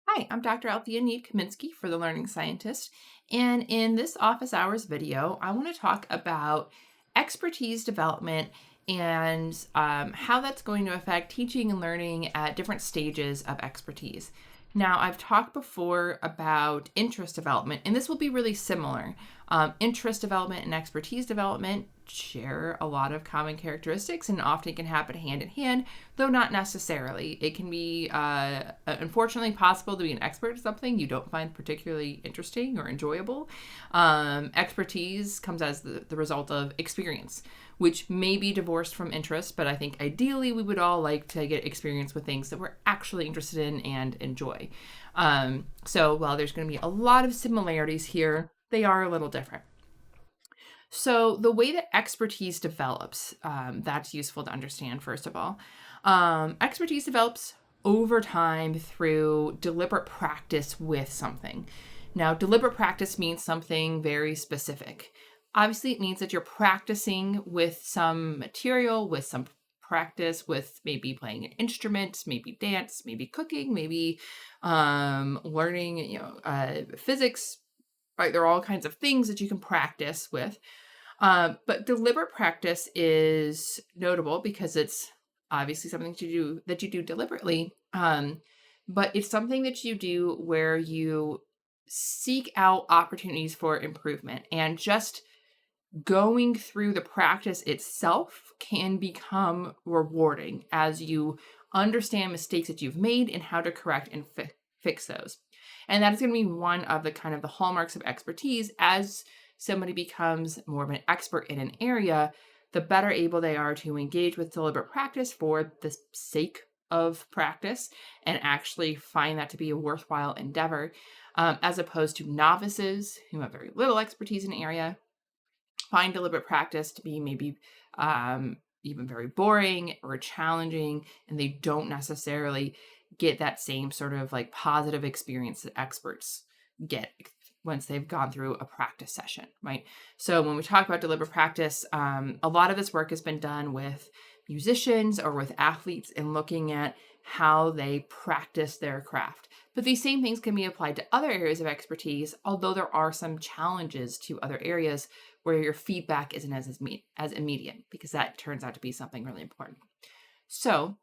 Hi, I'm Dr. Althea Neve Kaminsky for The Learning Scientist. And in this office hours video, I want to talk about expertise development and how that's going to affect teaching and learning at different stages of expertise. Now, I've talked before about interest development, and this will be really similar. Interest development and expertise development share a lot of common characteristics and often can happen hand in hand, though not necessarily. It can be, unfortunately, possible to be an expert at something you don't find particularly interesting or enjoyable. Expertise comes as the result of experience, which may be divorced from interest, but I think ideally we would all like to get experience with things that we're actually interested in and enjoy. So while there's going to be a lot of similarities here, they are a little different. So the way that expertise develops, that's useful to understand, first of all. Expertise develops over time through deliberate practice with something. Now, deliberate practice means something very specific. Obviously, it means that you're practicing with some material, with some practice, with maybe playing an instrument, maybe dance, maybe cooking, maybe learning, physics. Right, there are all kinds of things that you can practice with. But deliberate practice is notable because it's obviously something that you do deliberately. But it's something that you do where you seek out opportunities for improvement, and just going through the practice itself can become rewarding as you understand mistakes that you've made and how to correct and fix those. And that is going to be one of the kind of the hallmarks of expertise. As somebody becomes more of an expert in an area, the better able they are to engage with deliberate practice for the sake of practice and actually find that to be a worthwhile endeavor, as opposed to novices who have very little expertise in an area, find deliberate practice to be maybe even very boring or challenging, and they don't necessarily get that same sort of like positive experience that experts get once they've gone through a practice session, right? So when we talk about deliberate practice, a lot of this work has been done with musicians or with athletes and looking at how they practice their craft. But these same things can be applied to other areas of expertise, although there are some challenges to other areas where your feedback isn't as immediate, because that turns out to be something really important. So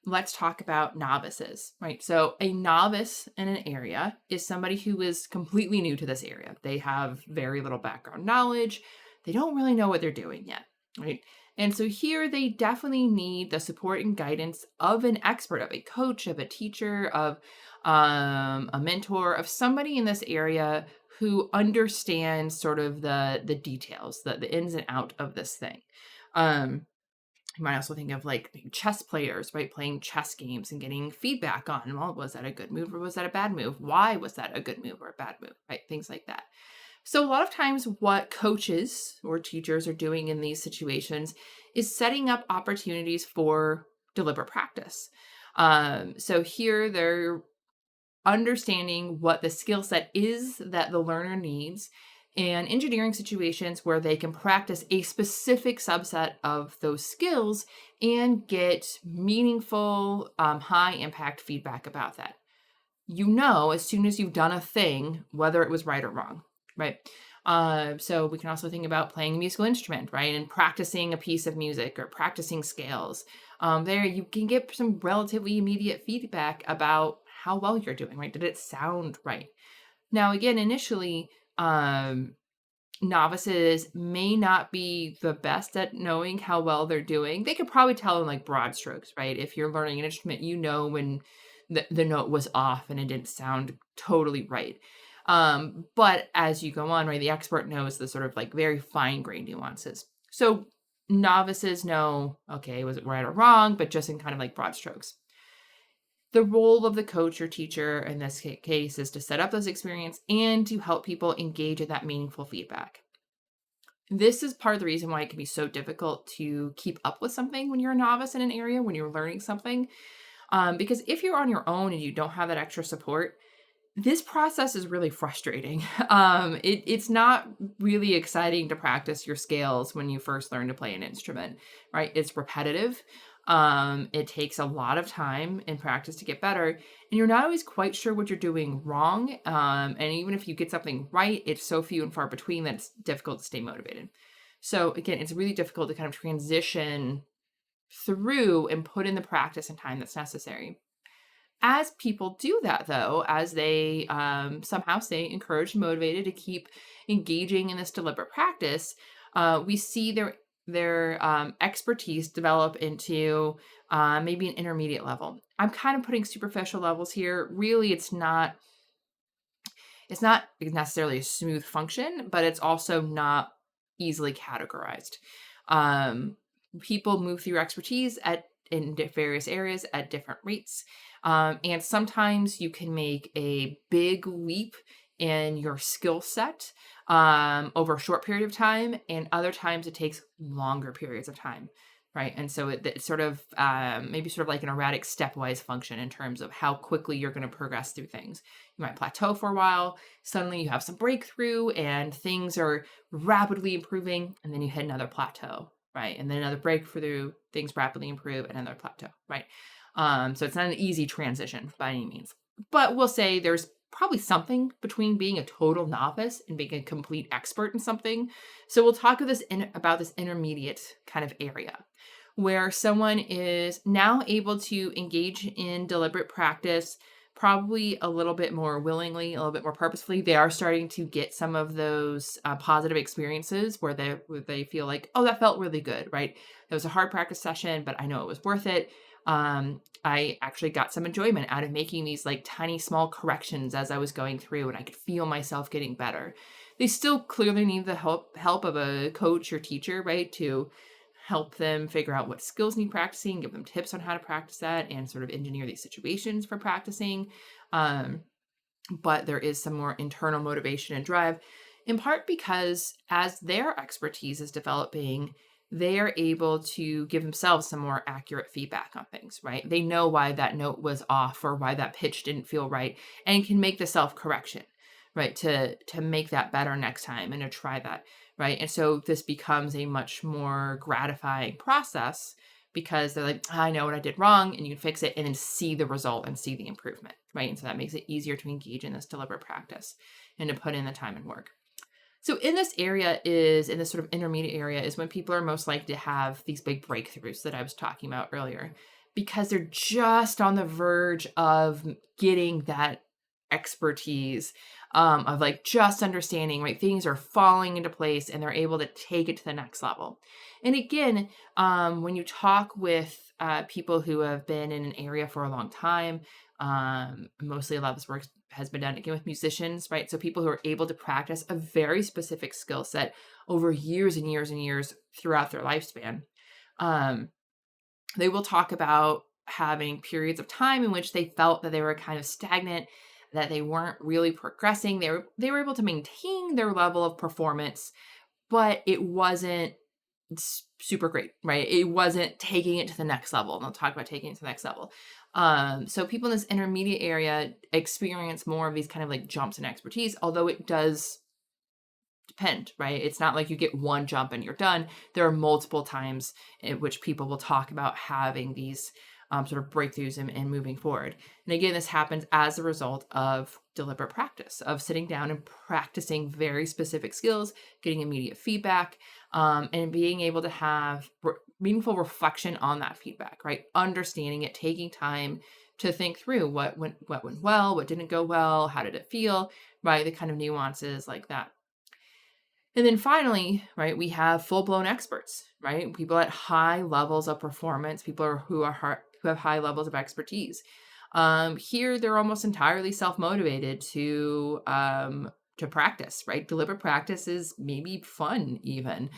let's talk about novices, right? So a novice in an area is somebody who is completely new to this area. They have very little background knowledge. They don't really know what they're doing yet, right? And so here they definitely need the support and guidance of an expert, of a coach, of a teacher, of a mentor, of somebody in this area who understands sort of the details, the ins and out of this thing. You might also think of like chess players, right? Playing chess games and getting feedback on, well, was that a good move or was that a bad move? Why was that a good move or a bad move, right? Things like that. So, a lot of times, what coaches or teachers are doing in these situations is setting up opportunities for deliberate practice. So, here they're understanding what the skill set is that the learner needs, and engineering situations where they can practice a specific subset of those skills and get meaningful, high impact feedback about that. As soon as you've done a thing, whether it was right or wrong, right? So we can also think about playing a musical instrument, right? And practicing a piece of music or practicing scales. There you can get some relatively immediate feedback about how well you're doing, right? Did it sound right? Now, again, initially, novices may not be the best at knowing how well they're doing. They could probably tell in like broad strokes, right? If you're learning an instrument, you know when the note was off and it didn't sound totally right. But as you go on, right, the expert knows the sort of like very fine grained nuances. So novices know, okay, was it right or wrong, but just in kind of like broad strokes. The role of the coach or teacher in this case is to set up those experience and to help people engage in that meaningful feedback. This is part of the reason why it can be so difficult to keep up with something when you're a novice in an area, when you're learning something. Because if you're on your own and you don't have that extra support, this process is really frustrating. It's not really exciting to practice your scales when you first learn to play an instrument, right? It's repetitive. It takes a lot of time and practice to get better, and you're not always quite sure what you're doing wrong. And even if you get something right, it's so few and far between that it's difficult to stay motivated. So again, it's really difficult to kind of transition through and put in the practice and time that's necessary. As people do that, though, as they somehow stay encouraged and motivated to keep engaging in this deliberate practice, we see their expertise develop into maybe an intermediate level. I'm kind of putting superficial levels here. Really, it's not necessarily a smooth function, but it's also not easily categorized. Um, People move through expertise in various areas at different rates. And sometimes you can make a big leap in your skill set over a short period of time, and other times it takes longer periods of time. Right. And so it's sort of maybe sort of like an erratic stepwise function in terms of how quickly you're going to progress through things. You might plateau for a while, suddenly you have some breakthrough and things are rapidly improving, and then you hit another plateau, right? And then another breakthrough, things rapidly improve, and another plateau, right? So it's not an easy transition by any means. But we'll say there's probably something between being a total novice and being a complete expert in something. So we'll talk about this intermediate kind of area where someone is now able to engage in deliberate practice probably a little bit more willingly, a little bit more purposefully. They are starting to get some of those positive experiences where they feel like, oh, that felt really good, right? It was a hard practice session, but I know it was worth it. I actually got some enjoyment out of making these like tiny small corrections as I was going through, and I could feel myself getting better. They still clearly need the help of a coach or teacher, right, to help them figure out what skills need practicing, give them tips on how to practice that, and sort of engineer these situations for practicing. Um, but there is some more internal motivation and drive, in part because as their expertise is developing, they are able to give themselves some more accurate feedback on things, right? They know why that note was off or why that pitch didn't feel right, and can make the self correction, right? To make that better next time and to try that, right? And so this becomes a much more gratifying process because they're like, I know what I did wrong, and you can fix it and then see the result and see the improvement, right? And so that makes it easier to engage in this deliberate practice and to put in the time and work. So in this sort of intermediate area is when people are most likely to have these big breakthroughs that I was talking about earlier, because they're just on the verge of getting that expertise, of like just understanding, right? Things are falling into place and they're able to take it to the next level. And again, when you talk with people who have been in an area for a long time, mostly a lot of this work has been done again with musicians, right? So people who are able to practice a very specific skill set over years and years and years throughout their lifespan. Um, they will talk about having periods of time in which they felt that they were kind of stagnant, that they weren't really progressing. They were able to maintain their level of performance, but it wasn't super great, right? It wasn't taking it to the next level. And they'll talk about taking it to the next level. So people in this intermediate area experience more of these kind of like jumps in expertise, although it does depend, right? It's not like you get one jump and you're done. There are multiple times in which people will talk about having these sort of breakthroughs and moving forward. And again, this happens as a result of deliberate practice, of sitting down and practicing very specific skills, getting immediate feedback, and being able to have meaningful reflection on that feedback, right? Understanding it, taking time to think through what went well, what didn't go well, how did it feel, right? The kind of nuances like that. And then finally, right, we have full-blown experts, right? People at high levels of performance, who have high levels of expertise. Here, they're almost entirely self-motivated to practice, right? Deliberate practice is maybe fun, even.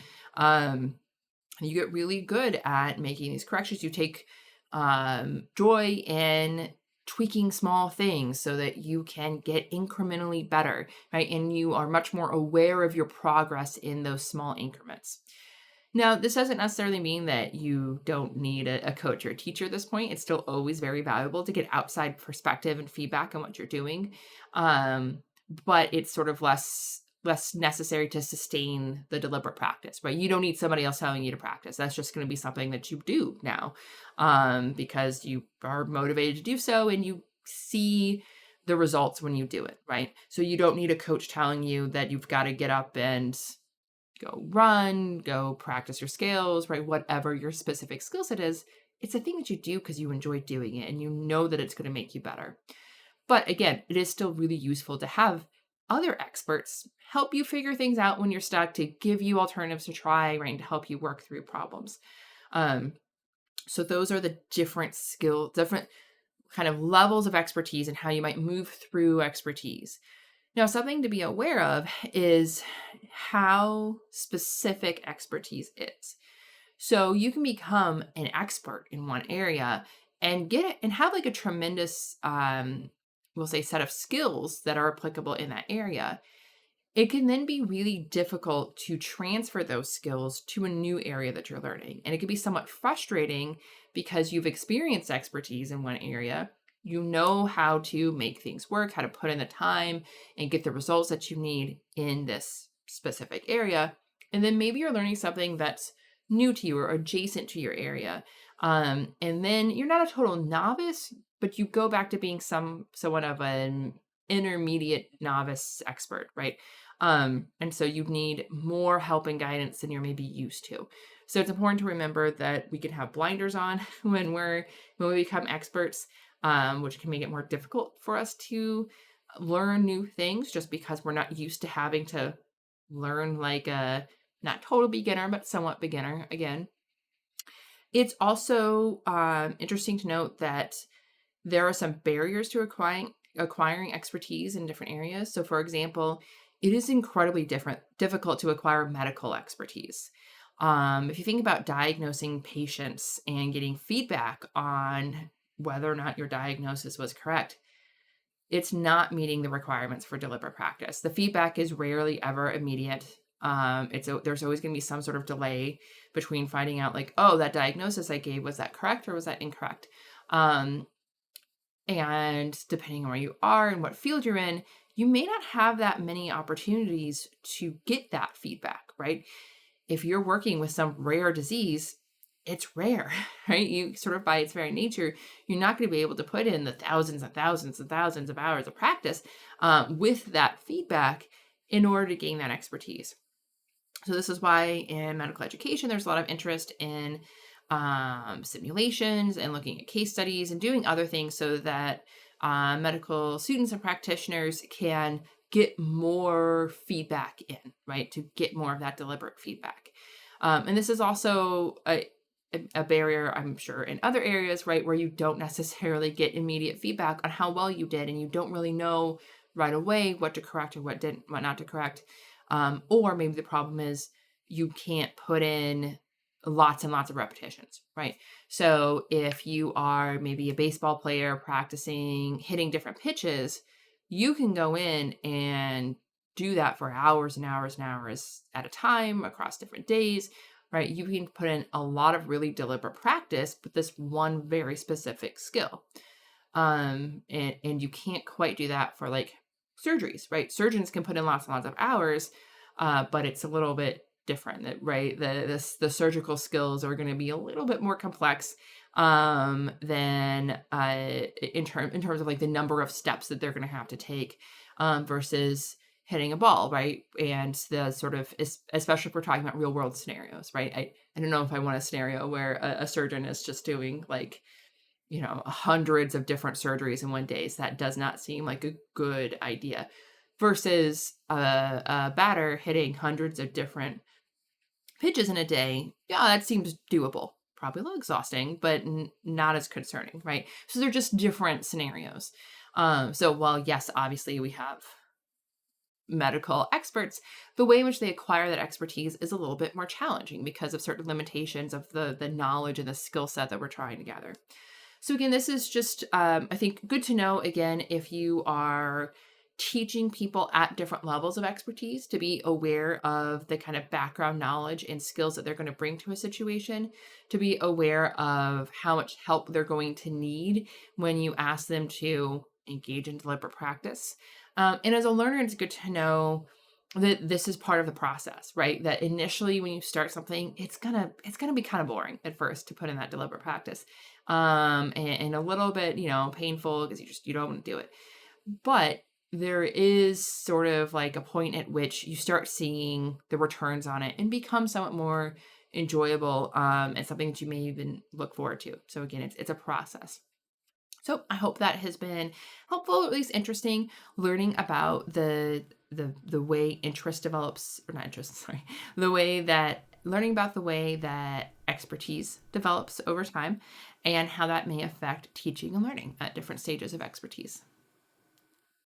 You get really good at making these corrections. You take joy in tweaking small things so that you can get incrementally better, right? And you are much more aware of your progress in those small increments. Now, this doesn't necessarily mean that you don't need a coach or a teacher at this point. It's still always very valuable to get outside perspective and feedback on what you're doing. But it's sort of less necessary to sustain the deliberate practice, right? You don't need somebody else telling you to practice. That's just going to be something that you do now, because you are motivated to do so and you see the results when you do it, right? So you don't need a coach telling you that you've got to get up and go run, go practice your skills, right? Whatever your specific skill set is, it's a thing that you do because you enjoy doing it and you know that it's going to make you better. But again, it is still really useful to have other experts help you figure things out when you're stuck, to give you alternatives to try, right? And to help you work through problems. Um, so those are the different kind of levels of expertise and how you might move through expertise. Now, something to be aware of is how specific expertise is. So you can become an expert in one area and get it and have like a tremendous, we'll say, set of skills that are applicable in that area. It can then be really difficult to transfer those skills to a new area that you're learning. And it can be somewhat frustrating because you've experienced expertise in one area. You know how to make things work, how to put in the time and get the results that you need in this specific area. And then maybe you're learning something that's new to you or adjacent to your area. And then you're not a total novice, but you go back to being somewhat of an intermediate novice expert, right? And so you need more help and guidance than you're maybe used to. So it's important to remember that we can have blinders on when we become experts, which can make it more difficult for us to learn new things just because we're not used to having to learn like a not total beginner, but somewhat beginner again. It's also interesting to note that there are some barriers to acquiring expertise in different areas. So, for example, it is incredibly difficult to acquire medical expertise. If you think about diagnosing patients and getting feedback on whether or not your diagnosis was correct, it's not meeting the requirements for deliberate practice. The feedback is rarely ever immediate. There's always going to be some sort of delay between finding out, like, oh, that diagnosis I gave, was that correct or was that incorrect? And depending on where you are and what field you're in, you may not have that many opportunities to get that feedback, right? If you're working with some rare disease, it's rare, right? You sort of, by its very nature, you're not going to be able to put in the thousands and thousands and thousands of hours of practice with that feedback in order to gain that expertise. So this is why in medical education, there's a lot of interest in simulations and looking at case studies and doing other things so that medical students and practitioners can get more feedback in, right? To get more of that deliberate feedback. And this is also a barrier, I'm sure, in other areas, right? Where you don't necessarily get immediate feedback on how well you did, and you don't really know right away what to correct or what not to correct. Or maybe the problem is you can't put in lots and lots of repetitions, right? So if you are maybe a baseball player practicing hitting different pitches, you can go in and do that for hours and hours and hours at a time across different days, right? You can put in a lot of really deliberate practice with this one very specific skill. And you can't quite do that for like surgeries, right? Surgeons can put in lots and lots of hours, but it's a little bit different, right? The surgical skills are going to be a little bit more complex than in terms of like the number of steps that they're going to have to take versus hitting a ball, right? And the sort of, especially if we're talking about real world scenarios, right? I don't know if I want a scenario where a surgeon is just doing like, hundreds of different surgeries in one day. So that does not seem like a good idea versus a batter hitting hundreds of different pitches in a day. Yeah, that seems doable. Probably a little exhausting, but not as concerning, right? So they're just different scenarios. So while, yes, obviously we have medical experts, the way in which they acquire that expertise is a little bit more challenging because of certain limitations of the knowledge and the skill set that we're trying to gather. So again, this is just, I think, good to know, again, if you are teaching people at different levels of expertise, to be aware of the kind of background knowledge and skills that they're going to bring to a situation, to be aware of how much help they're going to need when you ask them to engage in deliberate practice. And as a learner, it's good to know that this is part of the process, right? That initially when you start something, it's gonna be kind of boring at first to put in that deliberate practice. And a little bit, painful because you don't want to do it. But there is sort of like a point at which you start seeing the returns on it and become somewhat more enjoyable, and something that you may even look forward to. So again, it's a process. So I hope that has been helpful, or at least interesting, learning about the way interest develops, or not interest, sorry, the way that learning about the way that expertise develops over time and how that may affect teaching and learning at different stages of expertise.